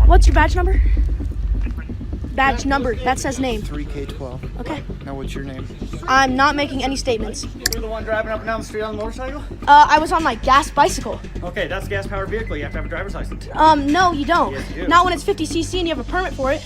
What's your badge number? Badge number. That says name. 3K12. Okay. Now what's your name? I'm not making any statements. You're the one driving up and down the street on the motorcycle? I was on my gas bicycle. Okay, that's a gas-powered vehicle. You have to have a driver's license. No, you don't. Yes, you do. Not when it's 50cc and you have a permit for it.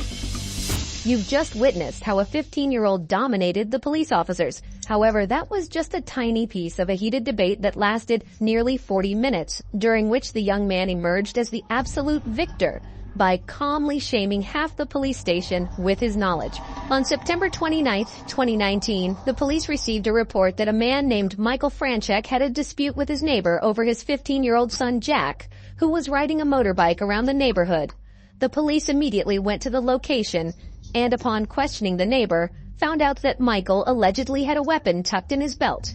You've just witnessed how a 15-year-old dominated the police officers. However, that was just a tiny piece of a heated debate that lasted nearly 40 minutes, during which the young man emerged as the absolute victor by calmly shaming half the police station with his knowledge. On September 29, 2019, the police received a report that a man named Michael Franchek had a dispute with his neighbor over his 15-year-old son Jack, who was riding a motorbike around the neighborhood. The police immediately went to the location and, upon questioning the neighbor, found out that Michael allegedly had a weapon tucked in his belt.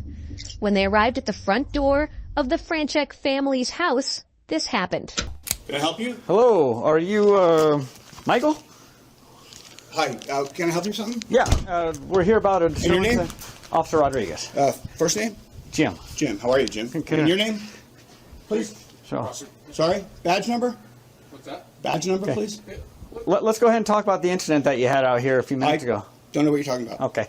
When they arrived at the front door of the Franchek family's house, this happened. Can I help you? Hello, are you, Michael? Hi, can I help you with something? Yeah, we're here about a... your name? Officer Rodriguez. First name? Jim. Jim, how are you, Jim? And your name? Please? So, Sorry? Badge number? What's that? Badge number, please? let's go ahead and talk about the incident that you had out here a few minutes ago. Don't know what you're talking about. Okay.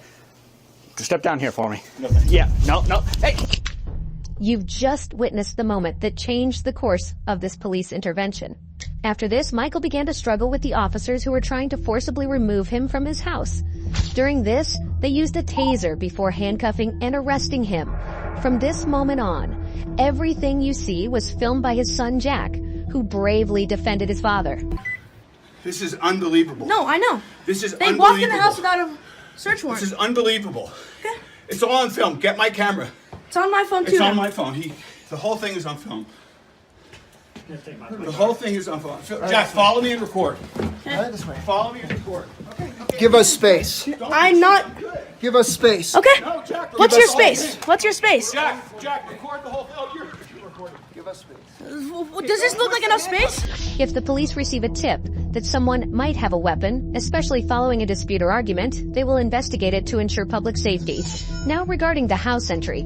Step down here for me. No, thanks. Yeah, no. Hey! You've just witnessed the moment that changed the course of this police intervention. After this, Michael began to struggle with the officers who were trying to forcibly remove him from his house. During this, they used a taser before handcuffing and arresting him. From this moment on, everything you see was filmed by his son Jack, who bravely defended his father. This is unbelievable. No, I know. This is They unbelievable. walked in the house without a search warrant. This is unbelievable. Okay. It's all on film. Get my camera. It's on my phone too. It's now. on my phone. The whole thing is on film. The whole thing is on film. Jack, follow me and record. Right this way. Follow me and record. Okay. Give us space. I'm not... Give us space. Okay. No, Jack, What's give your us space? all- What's your space? Jack, record the whole film. Oh, you're recording. Give us space. Does this look like enough space? If the police receive a tip that someone might have a weapon, especially following a dispute or argument, they will investigate it to ensure public safety. Now, regarding the house entry,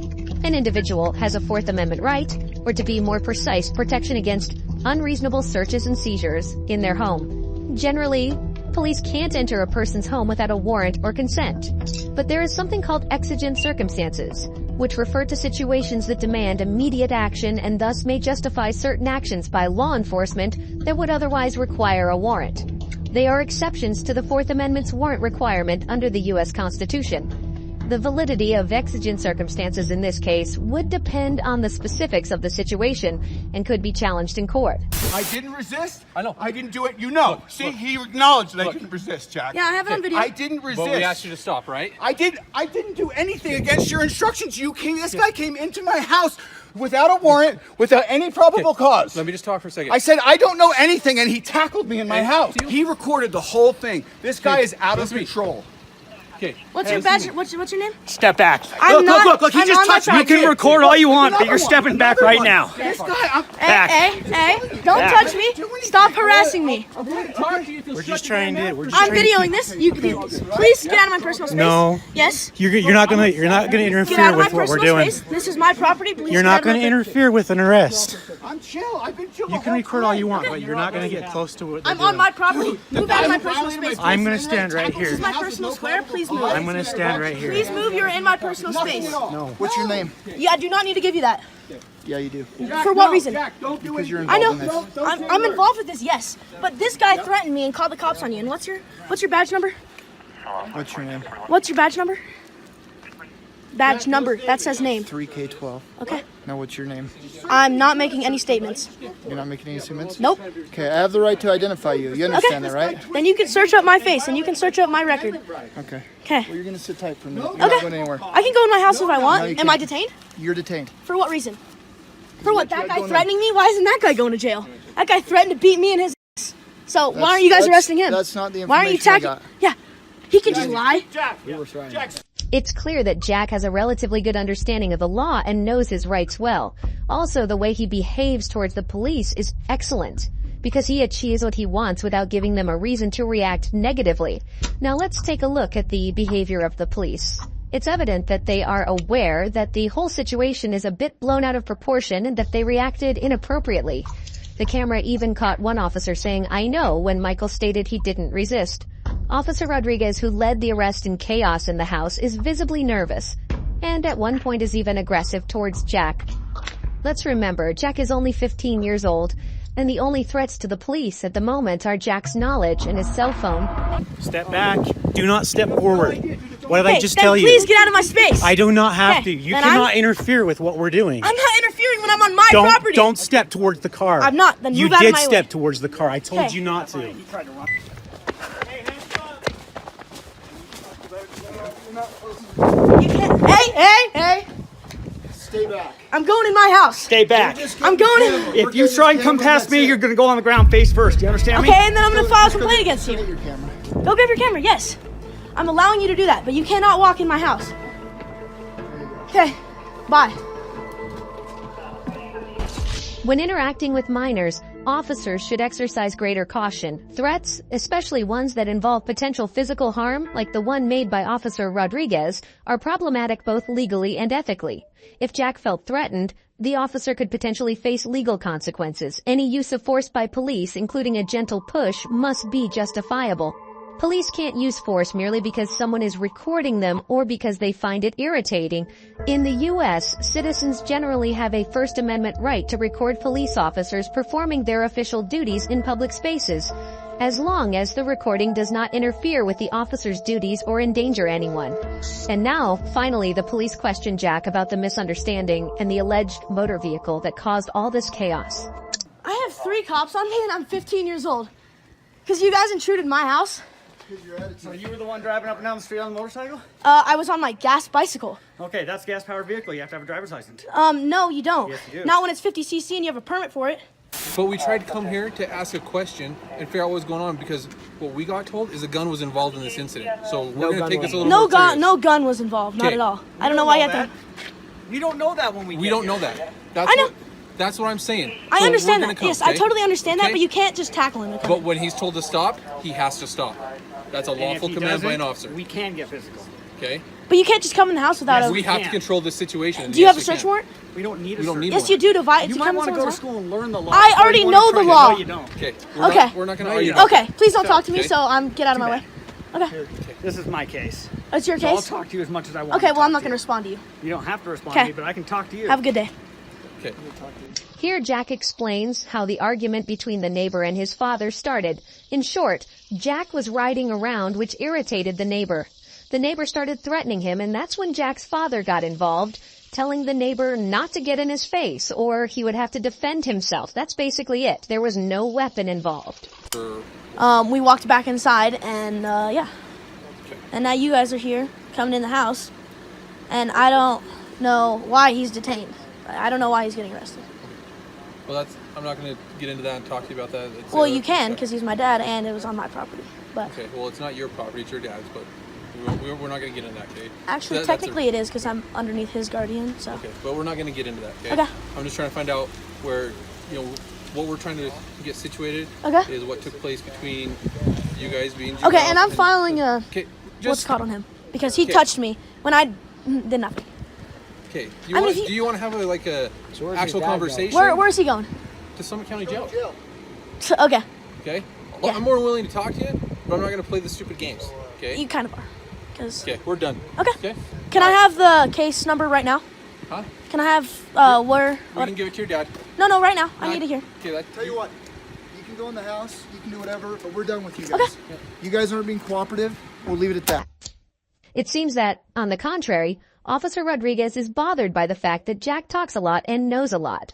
an individual has a Fourth Amendment right, or to be more precise, protection against unreasonable searches and seizures in their home. Generally, police can't enter a person's home without a warrant or consent. But there is something called exigent circumstances, which refer to situations that demand immediate action and thus may justify certain actions by law enforcement that would otherwise require a warrant. They are exceptions to the Fourth Amendment's warrant requirement under the U.S. Constitution. The validity of exigent circumstances in this case would depend on the specifics of the situation and could be challenged in court. I didn't resist. I know. I didn't do it. You know. See, he acknowledged that I didn't resist, Jack. Yeah, I have it on video. I didn't resist. But we asked you to stop, right? I didn't do anything against your instructions. This guy came into my house without a warrant, without any probable cause. Let me just talk for a second. I said, I don't know anything, and he tackled me in my house. He recorded the whole thing. This guy is out of control. Okay. What's your badge? What's your name? Step back. I'm not. Look, he I'm just on my touched me. You property. can record all you want, but you're Another stepping one. back Another right one. now. This guy, Back. Hey, don't Back. touch me. Stop harassing me. We're just trying to. I'm videoing this. Please get out of my personal space. No. Yes. You're not gonna Get out interfere of my with what we're personal doing. space. This is my property. Please. You're get not out of my gonna interfere with an arrest. I'm chill. I've been chill. You can record all you want, but you're not gonna get close to what they're I'm on doing. my property. Move out of my personal space. I'm gonna stand right This here. is my personal square. Please move. I'm gonna stand right here. Please move. You're in my personal space. No. What's your name? Yeah, I do not need to give you that. Yeah, you do. For what reason? Jack, don't do Because you're I involved know. in this. I'm involved with this. Yes, but this guy threatened me and called the cops on you. And what's your badge number? What's your name? What's your badge number? Badge number. That says name. 3K12. Okay. Now what's your name? I'm not making any statements. You're not making any statements? Nope. Okay, I have the right to identify you. You understand that, right? Then you can search up my face and you can search up my record. Okay. Okay. Well, you're gonna sit tight for a minute. You're not going anywhere. I can go in my house if I want. No, you Am I can't. detained? You're detained. For what reason? For what? That guy going threatening me? Why isn't that guy going to jail? That guy threatened to beat me in his ass. So why aren't you guys arresting him? That's not the Why aren't you information I tackling? Yeah. He can just lie. We were trying. It's clear that Jack has a relatively good understanding of the law and knows his rights well. Also, the way he behaves towards the police is excellent, because he achieves what he wants without giving them a reason to react negatively. Now let's take a look at the behavior of the police. It's evident that they are aware that the whole situation is a bit blown out of proportion and that they reacted inappropriately. The camera even caught one officer saying, "I know," when Michael stated he didn't resist. Officer Rodriguez, who led the arrest in chaos in the house, is visibly nervous, and at one point is even aggressive towards Jack. Let's remember, Jack is only 15 years old, and the only threats to the police at the moment are Jack's knowledge and his cell phone. Step back. Do not step forward. What did I just then tell you? Please get out of my space. I do not have Okay, to. You then cannot interfere with what we're doing. I'm not interfering when I'm on my property. Don't step towards the car. I'm not. Then you move out of did my step way. towards the car. I told Okay. you not to. Hey, hey. Stay back. I'm going in my house. Stay back. I'm going in. If you try and come past me, you're going to go on the ground face first. Do you understand me? Okay, and then I'm going to file a complaint against Get you. your camera. Go grab your camera, yes. I'm allowing you to do that, but you cannot walk in my house. Okay, bye. When interacting with minors, officers should exercise greater caution. Threats, especially ones that involve potential physical harm, like the one made by Officer Rodriguez, are problematic both legally and ethically. If Jack felt threatened, the officer could potentially face legal consequences. Any use of force by police, including a gentle push, must be justifiable. Police can't use force merely because someone is recording them or because they find it irritating. In the U.S., citizens generally have a First Amendment right to record police officers performing their official duties in public spaces, as long as the recording does not interfere with the officer's duties or endanger anyone. And now, finally, the police question Jack about the misunderstanding and the alleged motor vehicle that caused all this chaos. I have 3 cops on me and I'm 15 years old. Because you guys intruded my house. So you were the one driving up and down the street on the motorcycle? I was on my gas bicycle. Okay, that's a gas-powered vehicle. You have to have a driver's license. No, you don't. Yes, you do. Not when it's 50cc and you have a permit for it. But we tried to come here to ask a question and figure out what's going on because what we got told is a gun was involved in this incident. So we're going to take this a little more serious. No gun was involved, not Okay. at all. I don't know why you have to. You don't know that when We don't know that. That's I know. That's what I'm saying. I So understand we're that. gonna come, Yes, I okay? totally understand that, Okay? but you can't just tackle him. But when he's told to stop, he has to stop. That's a And if lawful he command by an doesn't, officer. We can get physical. Okay? But you can't just come in the house without a. We have to can. control this situation. Do you have a Yes, we search can. warrant? We don't need a We don't search. need Yes, one. you do. You to might come want to in go to someone's house. school and learn the law. I before already you go know to the try- law. No, you don't. Okay. Okay. We're not going to No, argue you about Okay, please don't talk to me. Okay. So get out of my way. bad. Okay, This is my case. it's your So I'll case. talk to you as much as I want. Okay, to well I'm talk not gonna respond to you. You don't have to respond Okay. to me, but I can talk to you. Have a good day. Okay. Here Jack explains how the argument between the neighbor and his father started. In short, Jack was riding around, which irritated the neighbor. The neighbor started threatening him, and that's when Jack's father got involved, telling the neighbor not to get in his face, or he would have to defend himself. That's basically it. There was no weapon involved. We walked back inside, and yeah. And now you guys are here, coming in the house, and I don't know why he's detained. I don't know why he's getting arrested. Well, I'm not going to get into that and talk to you about that. It's, Well, you can, because he's my dad, and it was on my property. But Okay, well, it's not your property, it's your dad's, but we're not going to get into that, okay? actually, That's technically it is, because I'm underneath his guardian, so. Okay, but we're not going to get into that, okay? Okay. I'm just trying to find out where, what we're trying to get situated Okay. is what took place between you guys being Okay, and I'm filing a, Okay, what's just, called on him, because he Okay. touched me when I did nothing. okay, I mean, do you want to have where's actual your dad conversation? Where's he going? To Summit County Jail, Okay, okay? Yeah. I'm more than willing to talk to you, but I'm not going to play the stupid games, okay? you kind of are. 'Cause- Okay, we're done. Okay. Can I have the case number right now? Huh? Can I have, where? We can give it to your dad. No, right now. I need to hear. Okay, Tell you what, you can go in the house, you can do whatever, but we're done with you guys. Okay. You guys aren't being cooperative. We'll leave it at that. It seems that, on the contrary, Officer Rodriguez is bothered by the fact that Jack talks a lot and knows a lot.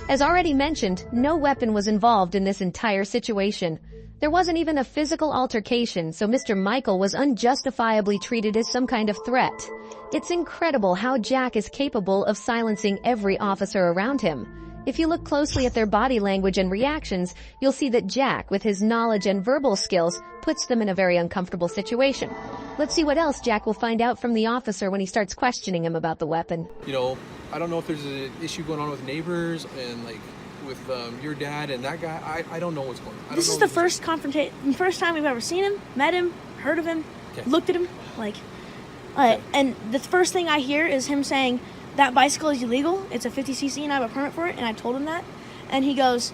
As already mentioned, no weapon was involved in this entire situation. There wasn't even a physical altercation, so Mr. Michael was unjustifiably treated as some kind of threat. It's incredible how Jack is capable of silencing every officer around him. If you look closely at their body language and reactions, you'll see that Jack, with his knowledge and verbal skills, puts them in a very uncomfortable situation. Let's see what else Jack will find out from the officer when he starts questioning him about the weapon. I don't know if there's an issue going on with neighbors and with your dad and that guy. I don't know what's going on. This is the first time we've ever seen him, met him, heard of him, Okay. looked at him, and the first thing I hear is him saying that bicycle is illegal. It's a 50cc and I have a permit for it, and I told him that. And he goes,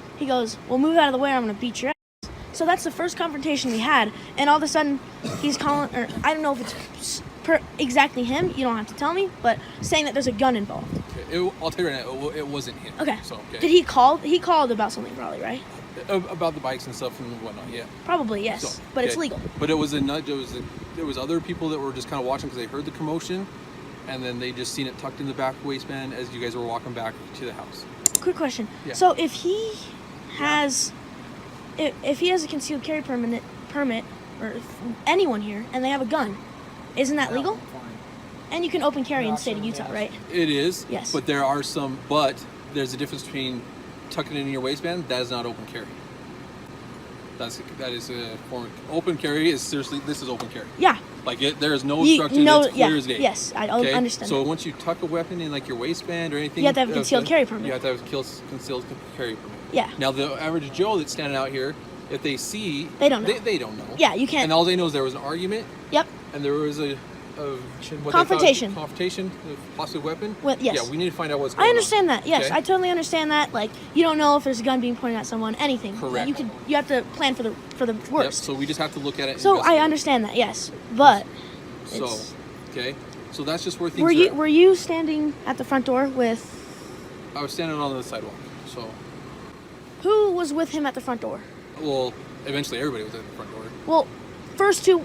well, move out of the way or I'm going to beat your ass. So that's the first confrontation we had. And all of a sudden, he's calling, or I don't know if it's exactly him. You don't have to tell me, but saying that there's a gun involved. Okay. I'll tell you right now, it wasn't him. Okay. So, okay. Did he call? He called about something probably, right? About the bikes and stuff and whatnot, yeah. Probably, yes. So, but it's okay. legal. But it was a nudge. There was other people that were just kind of watching because they heard the commotion, and then they just seen it tucked in the back waistband as you guys were walking back to the house. Quick question. Yeah. So if he has, if he has a concealed carry permit, or if anyone here, and they have a gun, isn't that legal? And you can open carry in the state of Utah, right? It is. Yes. But there's a difference between tucking it in your waistband. That is not open carry. That is a form of open carry. Is seriously, this is open carry. Yeah. Like there is no obstruction. It's clear as day. Yes, I Okay? understand. So that. once you tuck a weapon in like your waistband or anything, You have to have a concealed carry permit. You have to have a concealed carry permit. Yeah. Now the average Joe that's standing out here, if they see, They don't know. They don't know. Yeah, you can't. And all they know is there was an argument. Yep. And there was a Confrontation. Confrontation with possible weapon. Yes. Yeah, we need to find out what's going on. I understand that. Yes, Okay? I totally understand that. Like, you don't know if there's a gun being pointed at someone. Anything. Correct. You have to plan for the Yep, worst. so we just have to look at it. And So I investigate. understand that. Yes, but So, it's, okay. So that's just where things were you standing at the front door with? I was standing on the sidewalk. So, Who was with him at the front door? well, eventually everybody was at the front door. Well,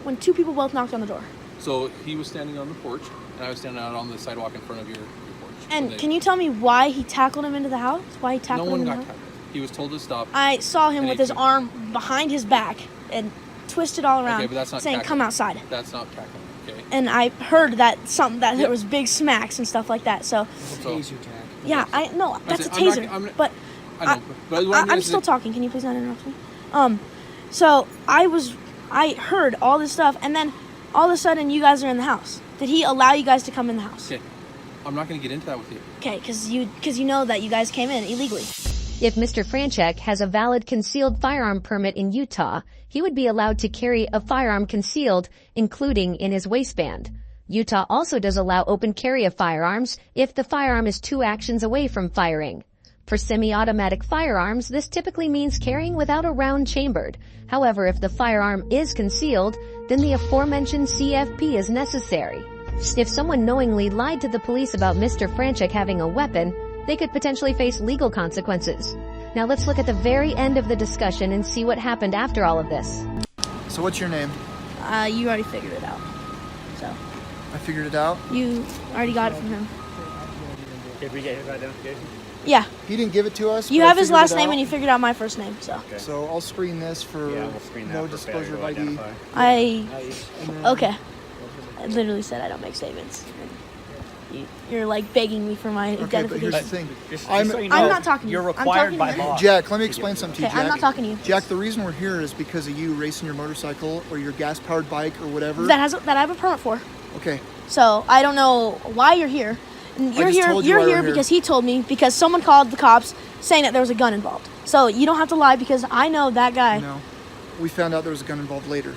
when two people both knocked on the door. So he was standing on the porch, and I was standing out on the sidewalk in front of your porch. And can you tell me why he tackled him into the house? Why he tackled No one him got into the house? tackled. He was told to stop. I saw him And with he his took- arm behind his back and twisted all around, Okay, but that's not saying, tackling. "Come outside." That's not tackling. Okay. And I heard that there Yep. was big smacks and stuff like that. So So, yeah, I know that's a I'm not- taser. But I know. But what I'm still talking. Can you please not interrupt me? So I heard all this stuff, and then all of a sudden you guys are in the house. Did he allow you guys to come in the house? Okay. I'm not going to get into that with you. Okay, because you know that you guys came in illegally. If Mr. Franchek has a valid concealed firearm permit in Utah, he would be allowed to carry a firearm concealed, including in his waistband. Utah also does allow open carry of firearms if the firearm is 2 actions away from firing. For semi-automatic firearms, this typically means carrying without a round chambered. However, if the firearm is concealed, then the aforementioned CFP is necessary. If someone knowingly lied to the police about Mr. Franchek having a weapon, they could potentially face legal consequences. Now let's look at the very end of the discussion and see what happened after all of this. So what's your name? You already figured it out. So I figured it out. you already got it from him. Did we get his identification? Yeah. He didn't give it to us. You but I have his figured last it name out. and you figured out my first name. So So I'll screen this for Yeah, we'll screen that no for disclosure of failure to ID. identify. okay. I literally said I don't make statements. You're like begging me for my Okay, but here's identification. the thing. Just I'm- so you I'm know, not talking to you. You're I'm required talking by to you. law. Jack, let me explain something to you, Okay, Jack. I'm not talking to you. Jack, the reason we're here is because of you racing your motorcycle or your gas-powered bike or whatever. That I have a permit for. Okay. So I don't know why you're here. And you're just here. told you You're why we're here here. because he told me because someone called the cops saying that there was a gun involved. So you don't have to lie because I know that guy. No. We found out there was a gun involved later.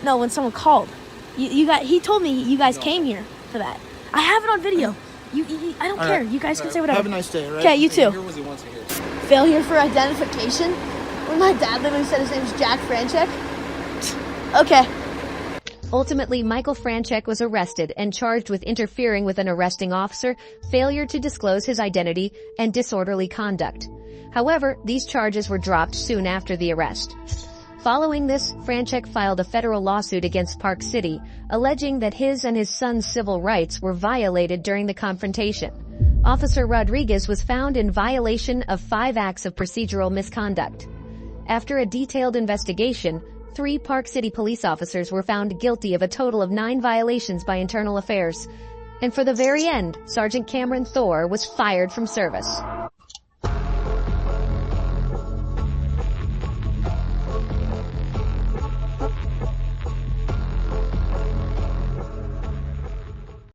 No, when someone called, he told me you guys came here for that. I have it on video. I don't All care. right. You guys can All say right. whatever. Have a nice day, all right? Okay, you too. Here was he wants to hear. Failure for identification? When my dad literally said his name's Jack Franchek? Okay. Ultimately, Michael Franchek was arrested and charged with interfering with an arresting officer, failure to disclose his identity, and disorderly conduct. However, these charges were dropped soon after the arrest. Following this, Franchek filed a federal lawsuit against Park City, alleging that his and his son's civil rights were violated during the confrontation. Officer Rodriguez was found in violation of 5 acts of procedural misconduct. After a detailed investigation, 3 Park City police officers were found guilty of a total of 9 violations by Internal Affairs. And for the very end, Sergeant Cameron Thor was fired from service.